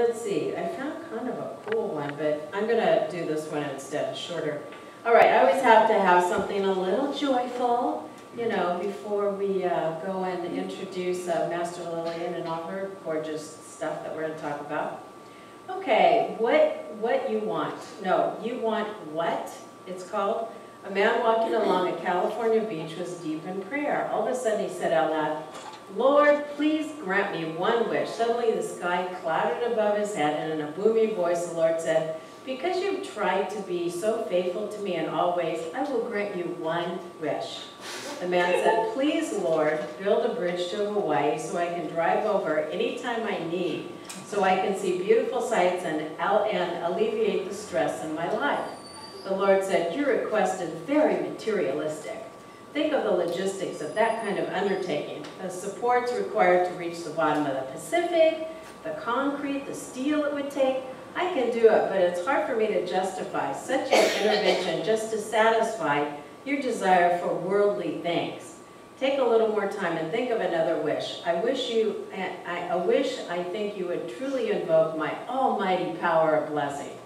let's see. I found kind of a cool one, but I'm going to do this one instead, shorter. All right, I always have to have something a little joyful, you know, before we go and introduce Master Lillian and all her gorgeous stuff that we're going to talk about. Okay, what you want? No, you want what? It's called. A man walking along a California beach was deep in prayer. All of a sudden he said out loud, "Lord, please grant me one wish." Suddenly the sky clouded above his head, and in a booming voice the Lord said, "Because you've tried to be so faithful to me in all ways, I will grant you one wish." The man said, "Please, Lord, build a bridge to Hawaii so I can drive over anytime I need, so I can see beautiful sights and alleviate the stress in my life." The Lord said, "Your request is very materialistic. Think of the logistics of that kind of undertaking. The supports required to reach the bottom of the Pacific, the concrete, the steel it would take. I can do it, but it's hard for me to justify such an intervention just to satisfy your desire for worldly things. Take a little more time and think of another wish. I think you would truly invoke my almighty power of blessing."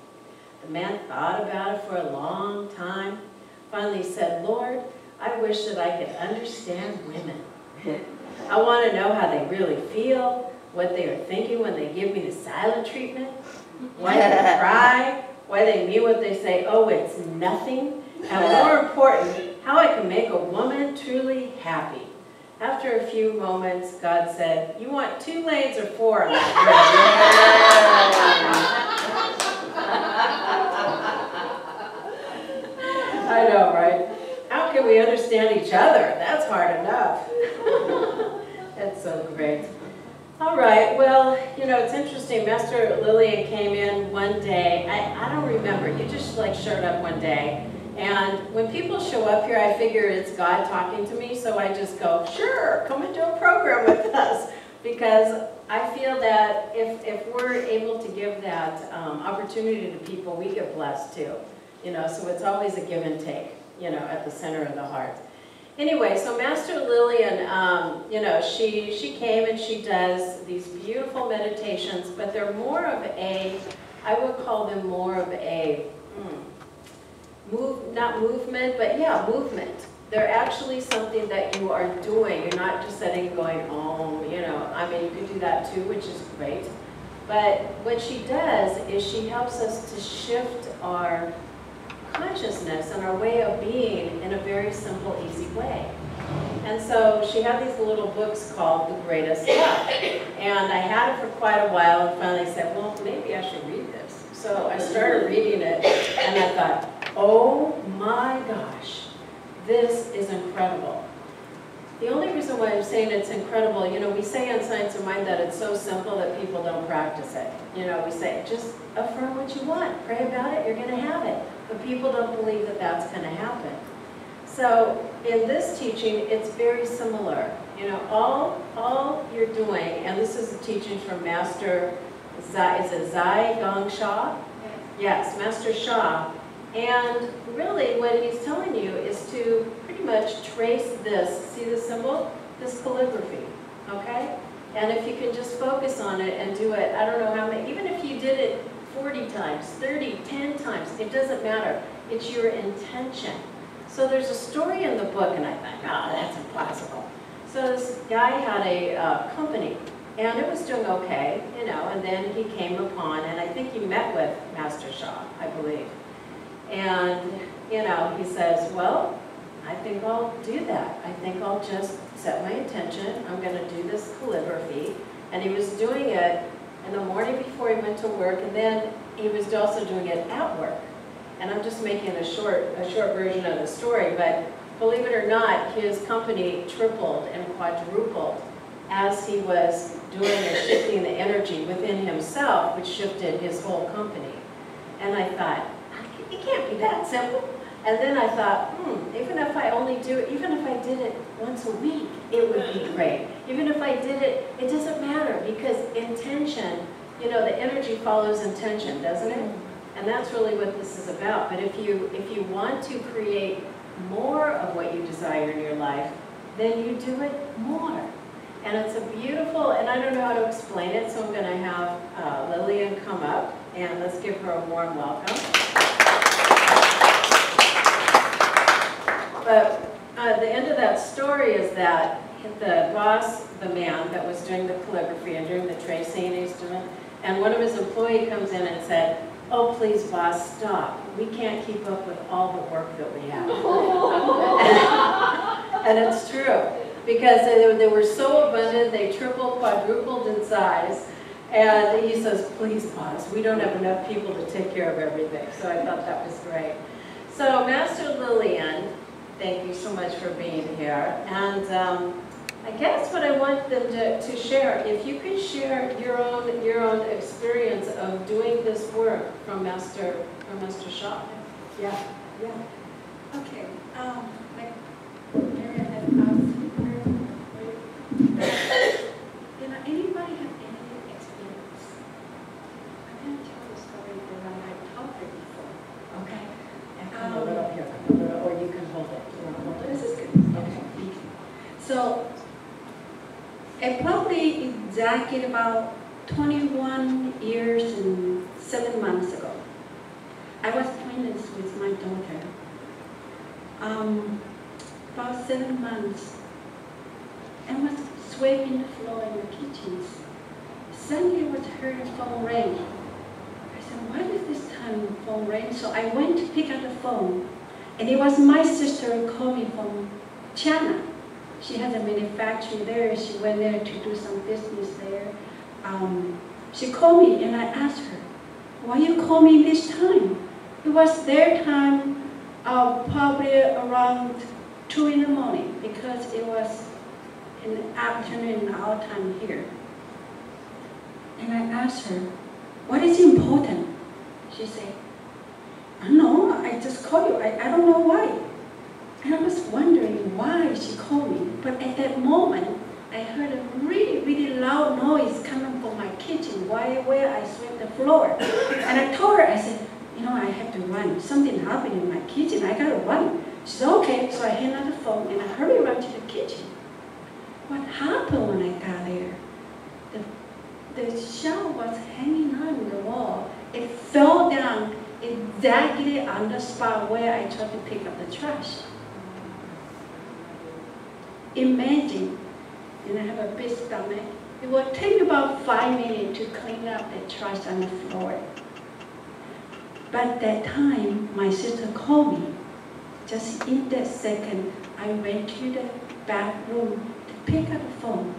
The man thought about it for a long time. Finally said, "Lord, I wish that I could understand women. I want to know how they really feel, what they are thinking when they give me the silent treatment, why they cry, why they mean what they say, oh, it's nothing, and more important, how I can make a woman truly happy." After a few moments, God said, "You want 2 lanes or 4 on that bridge?" I know, right? How can we understand each other? That's hard enough. That's so great. All right, well, you know, it's interesting. Master Lillian came in one day. I don't remember. You just like showed up one day. And when people show up here, I figure it's God talking to me. So I just go, sure, come and do a program with us. Because I feel that if we're able to give that opportunity to people, we get blessed too. You know, so it's always a give and take, you know, at the center of the heart. Anyway, so Master Lillian, you know, she came and she does these beautiful meditations, but they're more of a, I would call them more of a, not movement, but yeah, movement. They're actually something that you are doing. You're not just sitting and going, oh, you know, I mean, you can do that too, which is great. But what she does is she helps us to shift our consciousness and our way of being in a very simple, easy way. And so she had these little books called The Greatest Love. And I had it for quite a while and finally said, well, maybe I should read this. So I started reading it and I thought, oh my gosh, this is incredible. The only reason why I'm saying it's incredible, you know, we say in Science of Mind that it's so simple that people don't practice it. You know, we say, just affirm what you want, pray about it, you're going to have it. But people don't believe that that's going to happen. So in this teaching, it's very similar. You know, all you're doing, and this is a teaching from Master, is it Zai Gong Sha? Yes, Master Sha. And really what he's telling you is to pretty much trace this, see the symbol? This calligraphy, okay? And if you can just focus on it and do it, I don't know how many, even if you did it 40 times, 30, 10 times, it doesn't matter. It's your intention. So there's a story in the book, and I thought, oh, that's impossible. So this guy had a company, and it was doing okay, you know, and then he came upon, and I think he met with Master Sha, I believe. And, you know, he says, well, I think I'll do that. I think I'll just set my intention. I'm going to do this calligraphy. And he was doing it in the morning before he went to work, and then he was also doing it at work. And I'm just making a short version of the story, but believe it or not, his company tripled and quadrupled as he was doing and shifting the energy within himself, which shifted his whole company. And I thought, it can't be that simple. And then I thought, even if I only do it, even if I did it once a week, it would be great. Even if I did it, it doesn't matter, because intention, you know, the energy follows intention, doesn't it? And that's really what this is about. But if you want to create more of what you desire in your life, then you do it more. And it's a beautiful, and I don't know how to explain it, so I'm going to have Lillian come up, and let's give her a warm welcome. But the end of that story is that the boss, the man that was doing the calligraphy and doing the tracing instrument, and one of his employees comes in and said, "Oh, please, boss, stop. We can't keep up with all the work that we have." And it's true, because they were so abundant, they tripled, quadrupled in size. And he says, "Please, boss, we don't have enough people to take care of everything." So I thought that was great. So Master Lillian, thank you so much for being here. And I guess what I want them to share, if you could share your own experience of doing this work from Master Shaw. Yeah. Okay. Like Mary had asked her, anybody have any experience? I'm going to tell the story that I told her before. Okay. And come a little here, come a little, or you can hold it. You want to hold it? This is good. Okay. So, probably exactly about 21 years and 7 months ago, I was pregnant with my daughter. About 7 months, I was sweeping the floor in the kitchen. Suddenly I was heard the phone ring. I said, "Why is this time the phone ring?" So I went to pick up the phone, and it was my sister calling from China. She has a manufacturing there. She went there to do some business there. She called me and I asked her, "Why you call me this time?" It was their time, probably around 2 in the morning, because it was in the afternoon, our time here. And I asked her, "What is important?" She said, "I don't know, I just called you. I don't know why." And I was wondering why she called me. But at that moment, I heard a really, really loud noise coming from my kitchen where I swept the floor. And I told her, I said, "I have to run. Something happened in my kitchen. I got to run." She said, "Okay." So I handed her the phone and I hurried run to the kitchen. What happened when I got there? The shower was hanging on the wall. It fell down exactly on the spot where I tried to pick up the trash. Imagine, and I have a big stomach, it will take about 5 minutes to clean up the trash on the floor. But that time, my sister called me. Just in that second, I went to the bathroom to pick up the phone.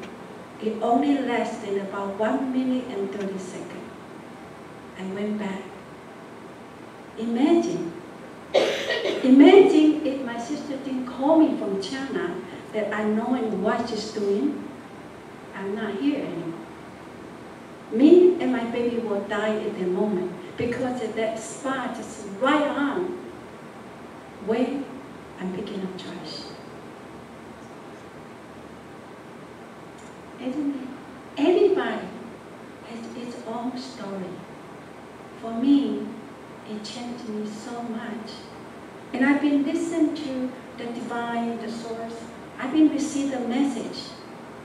It only lasted about 1 minute and 30 seconds. I went back. Imagine if my sister didn't call me from China, that I knowing what she's doing, I'm not here anymore. Me and my baby will die at the moment because of that spot is right on where I'm picking up trash. Isn't it? Everybody has its own story. For me, it changed me so much. And I've been listening to the divine, the source. I've been receiving the message,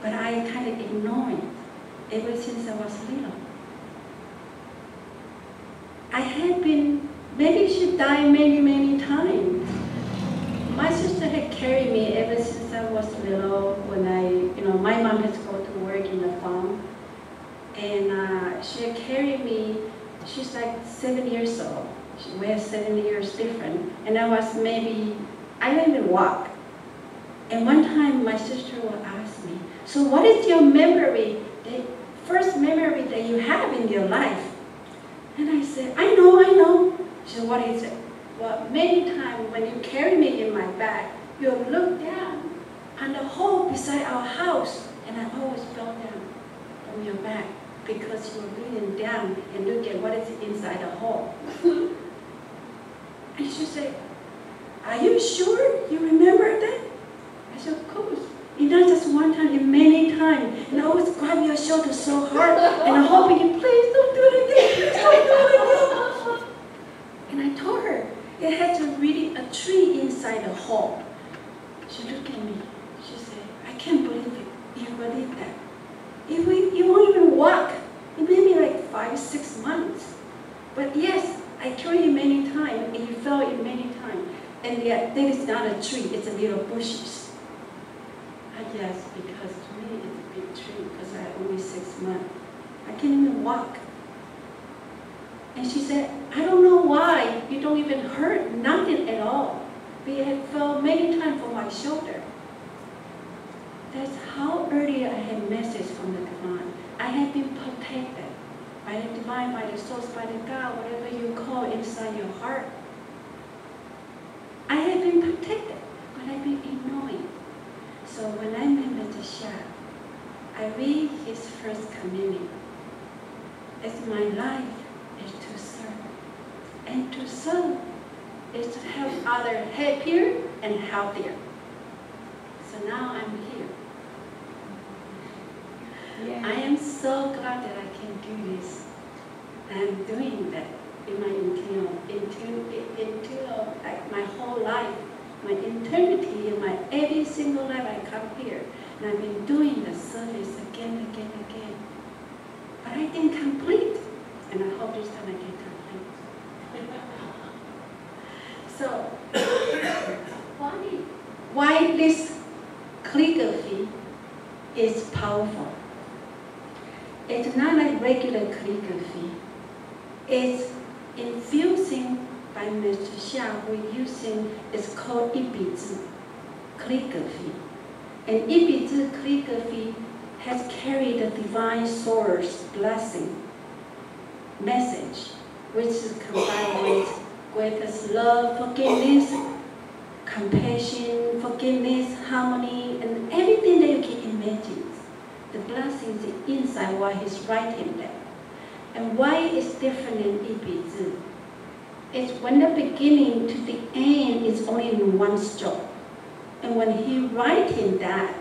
but I kind of ignore it ever since I was little. I had been, maybe she died many, many times. My sister had carried me ever since I was little. When my mom had to go to work in the farm, and she had carried me. She's like 7 years old. We're 7 years different, and I was maybe, I didn't even walk. And one time my sister will ask me, "So what is your memory, the first memory that you have in your life?" And I said, I know. She said, "What is it?" "Well, many times when you carry me in my bag, you look down on the hole beside our house, and I always fell down from your bag because you're leaning down and look at what is inside the hole." And she said, "Are you sure you remember that?" I said, "Of course. It's not just one time, it's many times. And I always grab your shoulder so hard, and I'm hoping you, please don't do it again, please don't do it again." And I told her, it had really a tree inside the hole. She looked at me. She said, "I can't believe it. You believe that?" months. But yes, I tried it many times, and you fell it many times. And yet, that is not a tree, it's a little bushes. I guess because to me it's a big tree, because I only 6 months. I can't even walk. And she said, I don't know why you don't even hurt, nothing at all. But it fell many times from my shoulder. That's how early I had message from the divine. I had been protected by the divine, by the source, by the God, whatever you call inside your heart. I had been protected, but I've been ignoring. So when I met Mr. Sha, I read his first communion. It's my life is to serve. And to serve is to help others happier and healthier. So now I'm here. Yeah. I am so glad that I can do this. I'm doing that in my like my whole life, my eternity, in my every single life I come here. And I've been doing the service again. But I didn't complete. And I hope this time I can complete. So, why this calligraphy is powerful? It's not like regular calligraphy. It's infusing by Mr. Xia, we're using, it's called 一笔字 calligraphy. And 一笔字 calligraphy has carried the divine source blessing message, which is combined with greatest love, forgiveness, compassion, forgiveness, harmony, and everything that you can imagine. The blessings inside while he's writing that. And why it's different in 一笔字? It's when the beginning to the end is only in one stroke. And when he writing that,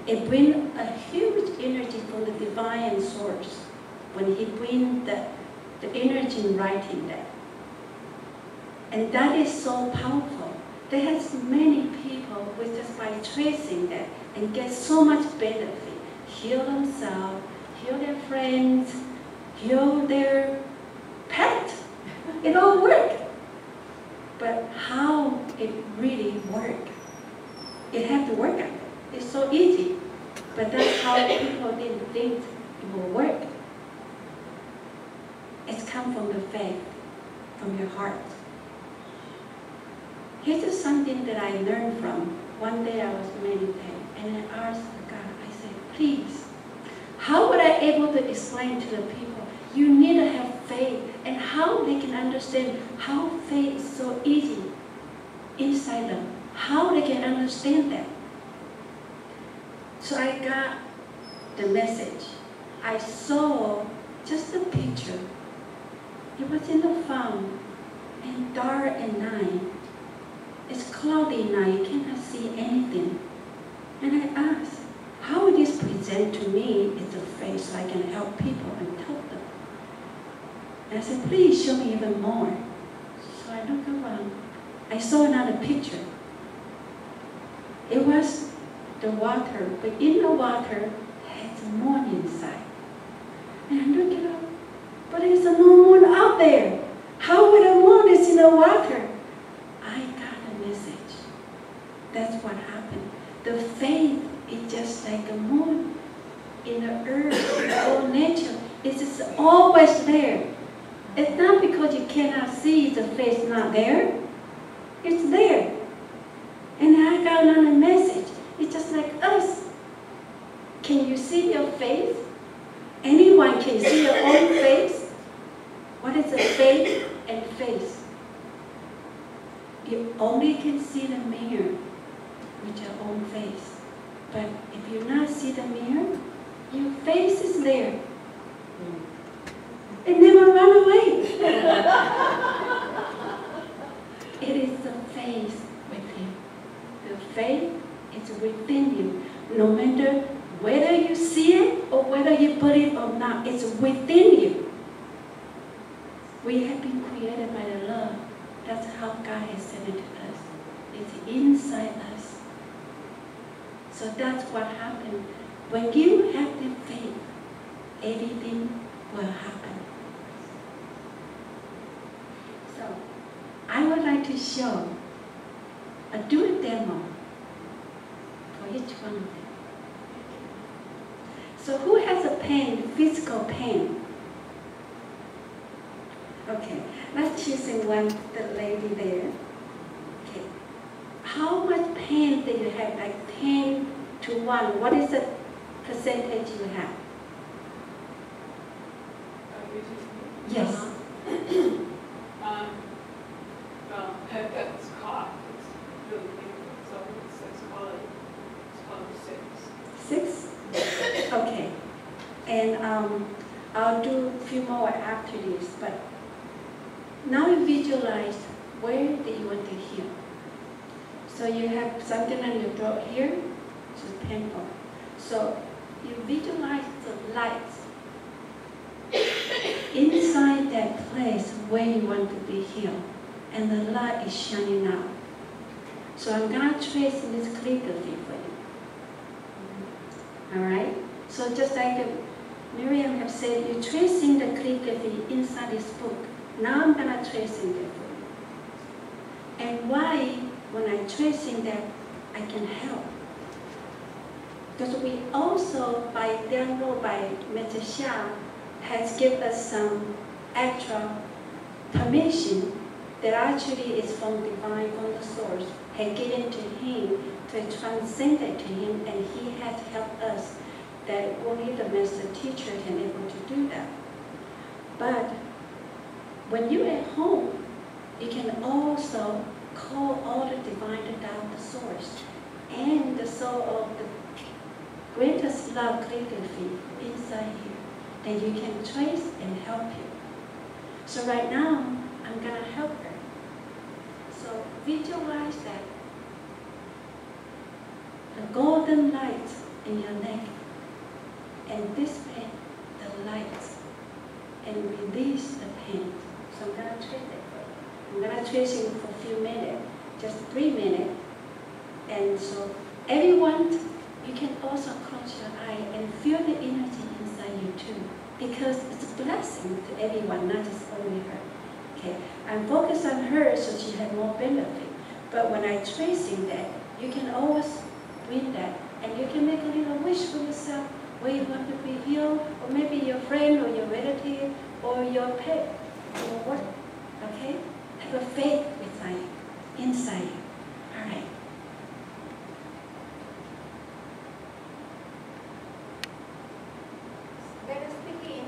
it brings a huge energy from the divine source. When he brings the energy in writing that. And that is so powerful. There has many people with just by tracing that and get so much benefit. Heal themselves, heal their friends, heal their pet. It all works. But how it really works? It has to work. It's so easy. But that's how people didn't think it will work. It's come from the faith, from your heart. Here's just something that I learned from. One day I was meditating and I asked God, I said, please, how would I able to explain to the people, you need to have faith, and how they can understand how faith is so easy inside them, how they can understand that. So I got the message. I saw just a picture. It was in the farm, and dark at night. It's cloudy night, you cannot see anything. And I asked, how would this present to me as a face so I can help people and help them? And I said, please show me even more. So I looked around. I saw another picture. It was the water, but in the water has a moon inside. And I looked it up, but there's no moon out there. How would a moon is in the water? I got a message. That's what happened. The faith is just like a moon in the earth, in all nature. It's just always there. It's not because you cannot see the face not there. It's there. And I got another message. It's just like us. Can you see your face? Anyone can see your own face? What is a face and face? You only can see the mirror with your own face. But if you not see the mirror, your face is there. It never run away. It is the faith within. The faith is within you. No matter whether you see it or whether you believe or not, it's within you. We have been created by the love. That's how God has sent it to us. It's inside us. So that's what happened. When you have the faith, everything will happen. So I would like to show do a demo for each one of them. So who has a pen, physical pen? Okay, let's choose one, the lady there. Okay, how much pen do you have? Like 10 to 1. What is the percentage you have? Yes. Well, that's cough. It's really painful, so it's called 6. 6? Okay. And I'll do a few more after this, but now you visualize where do you want to heal. So you have something on your throat here, which is painful. So you visualize the lights inside that place where you want to be healed, and the light is shining out. So I'm going to trace this calligraphy for you. All right? So just like Miriam have said, you're tracing the calligraphy inside this book. Now I'm going to trace it there for you. And why, when I'm tracing that, I can help? Because we also, by download by Mr. Xia, has given us some extra permission that actually is from divine, from the source, had given to him to transcend it to him, and he has helped us that only the master teacher can able to do that. But when you're at home, you can also call all the divine down the source and the soul of the greatest love calligraphy inside here. Then you can trace and help you. So right now, I'm going to help her. So visualize that. The golden light in your neck, and dissipate the light, and release the pain. So I'm going to trace it for you. I'm going to trace it for a few minutes, just 3 minutes. And so everyone, you can also close your eye and feel the energy inside you too, because it's a blessing to everyone, not just only her. Okay, I'm focused on her so she has more benefit. But when I'm tracing that, you can always bring that, and you can make a little wish for yourself where you want to be healed, or maybe your friend or your relative or your pet or what. Okay, have a faith inside you. All right. Let us begin.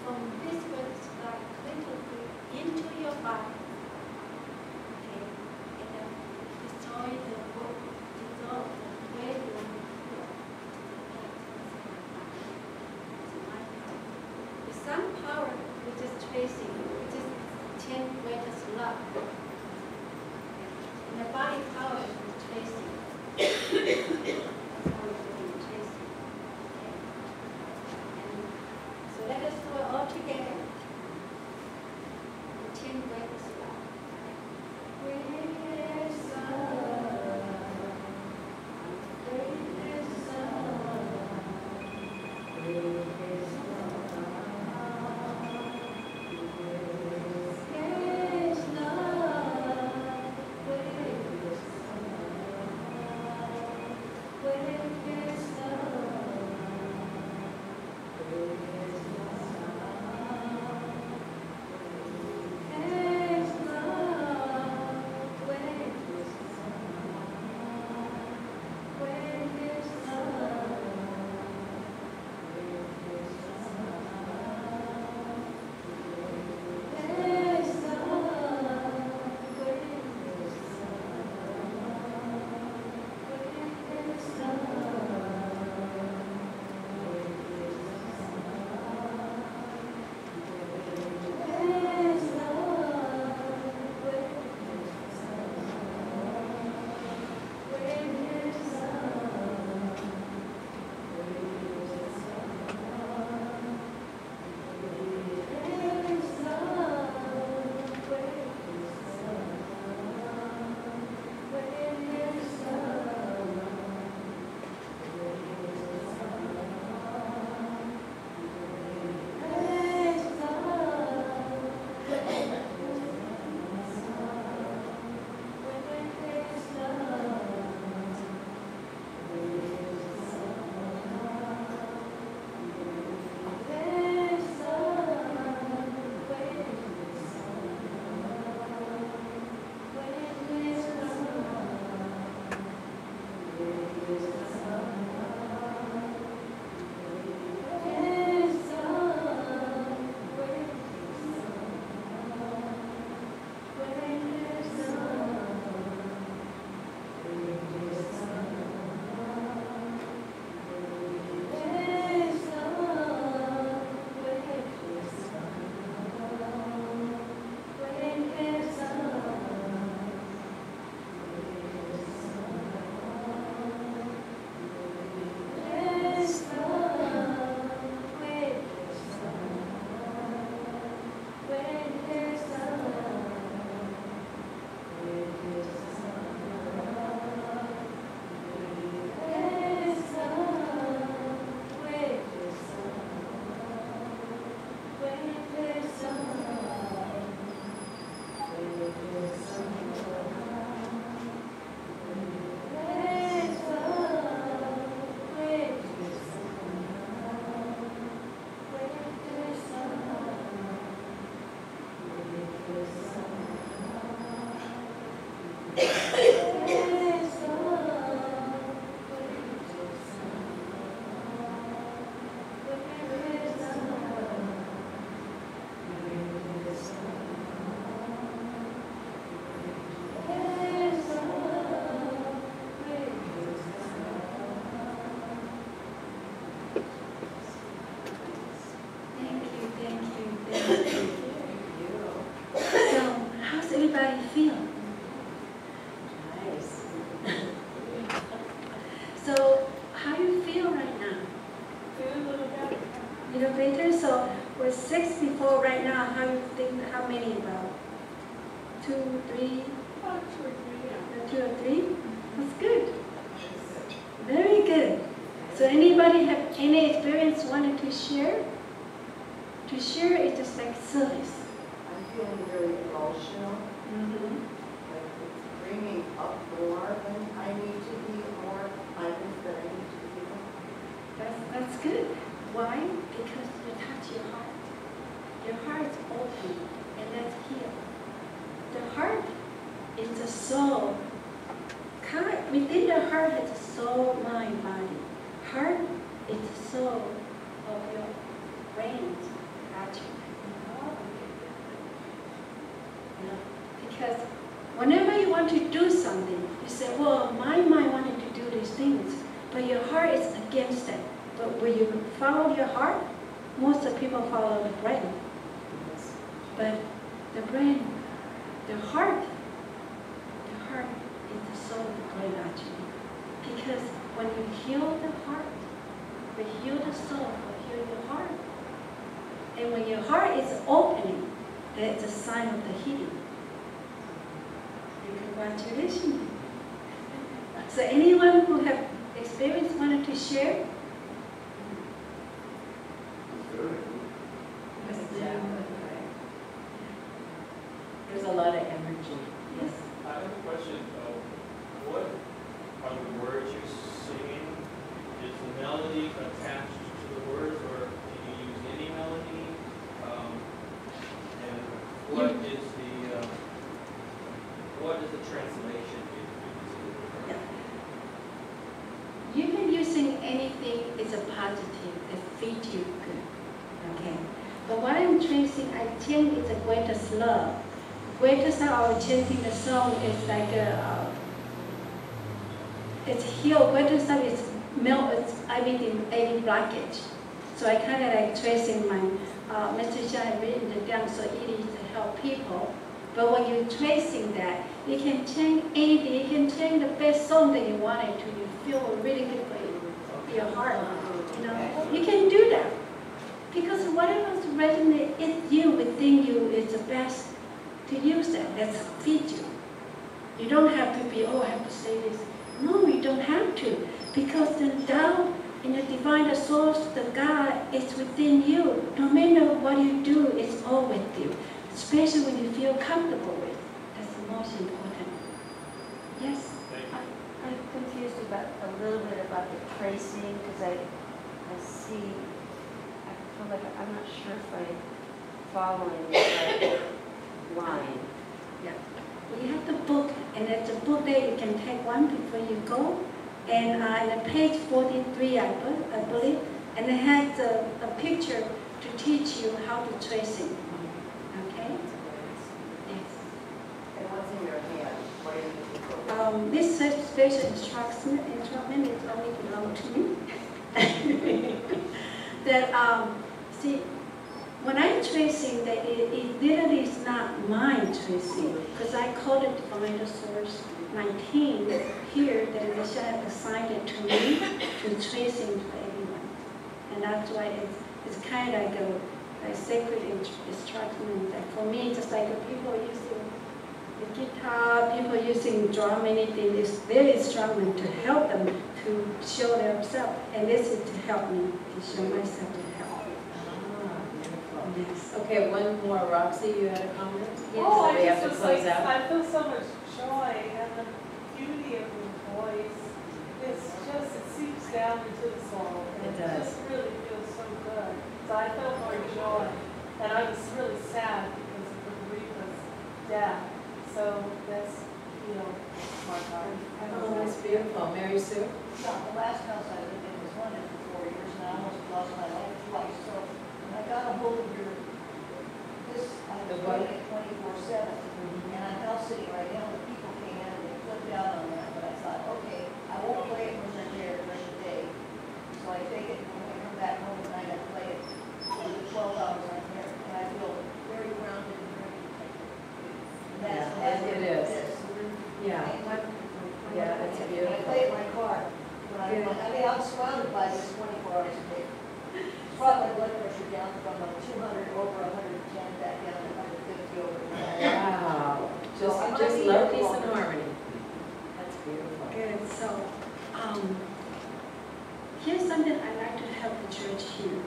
from this word supply completely into your body. Okay, and destroy the work, dissolve the way you feel. With some power, which is tracing, which is 10 greatest love. And the body power is tracing. That's how we're doing tracing. Okay. And so let us do it all together. The 10 greatest love. Greatest love, greatest love, greatest So with 6 before right now, how you think, how many about? 2, 3? About 2 or 3, yeah. 2 or 3? That's good. Very good. So anybody have any experience wanted to share? To share is just like service. I'm feeling very emotional. Like it's bringing up more than I need to be, more items that I need to be. That's good. Why? Because you touch your heart. Your heart is open, and that's healed. The heart is the soul. Within the heart is the soul, mind, body. Heart is the soul of your brain, want to do something, you say, well, my mind wanted to do these things, but your heart is against it. But when you follow your heart, most of the people follow the brain. But the brain, the heart is the soul of the brain actually. Because when you heal the heart, we heal the soul, we heal your heart. And when your heart is opening, that's a sign of the healing. And congratulations. So anyone who have experience wanted to share? There's a lot of energy. Yes. I have a question. What are the words you're singing? Is the melody attached to the words, or can you use any melody? And what is the translation? You can using anything is a positive that feeds you good. Okay. But what I'm tracing, I think it's a greatest love. Greatest love, I'm chanting the song is like it's healed. Greatest love is melt. I mean the any blockage. So I kind of like tracing my message I written it down so easy to help people. But when you're tracing that, you can change anything. You can change the best song that you wanted to. You feel really good for your heart. You know, you can do that because whatever resonates in you, within you, is the best to use that. That's feed you. You don't have to be, oh, I have to say this. No, you don't have to, because the Tao in the divine, the source, the God is within you. No matter what you do, it's all with you. Especially when you feel comfortable with. That's the most important. Yes? I'm confused about a little bit about the tracing, because I feel like I'm not sure if I'm following the right line. Yeah. Well, you have the book, and it's a book that you can take one before you go. And in page 43, I believe, and it has a picture to teach you how to trace it. Okay? Yes. And what's in your hand? What are you looking for? This special instruction is only belong to me. That see, when I'm tracing, that it literally is not mind tracing, because I call it Divine Source 19 here, that they should have assigned it to me to tracing for everyone. And that's why it's kind of like a sacred instruction. Like for me, just like people using the guitar, people using drum, anything, is very instrument to help them to show themselves. And this is to help me, to show myself to help. Yes. Okay, one more. Roxy, you had a comment? Oh, So we I have to just was close like, out. I feel so much joy and the beauty of the voice. It's just, it seeps down into the soul. It And does. just really feels so good. So I felt more joy. And I was really sad because of the bereaved death. So that's, my heart. Oh, that's beautiful. Mary Sue? No, the last house I lived in was haunted for 4 years, and I almost lost my life twice. So when I got a hold of I was running it 24/7, and I'm now sitting right now. The people came in and they flipped out on that, but I thought, okay, I won't play it when they're there during the day. So I take it when I come back home at night, I play it for the 12 hours I'm here, and I feel very grounded and very protected. That's it is. Yeah. Yeah, it's I beautiful. play it in my car. I'm surrounded by this 24 hours a day. Brought my blood pressure down from 200 over 110 back down to 150 over 10. Wow. Just love, peace, and harmony. That's beautiful. Good. So, here's something I like to help the church here.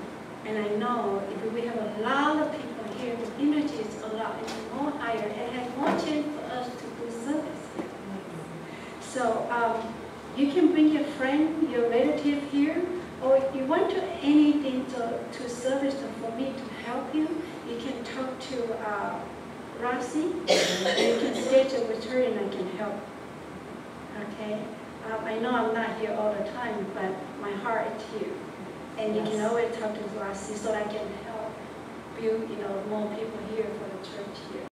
And I know if we have a lot of people here, the energy is a lot more higher and has more chance for us to do service here. So, you can bring your friend, your relative here, or if you want to anything to service for me to help you, you can talk to Roxy, and you can schedule with her and I can help. Okay? I know I'm not here all the time, but my heart is here. And you can always talk to Roxy so I can help build, more people here for the church here.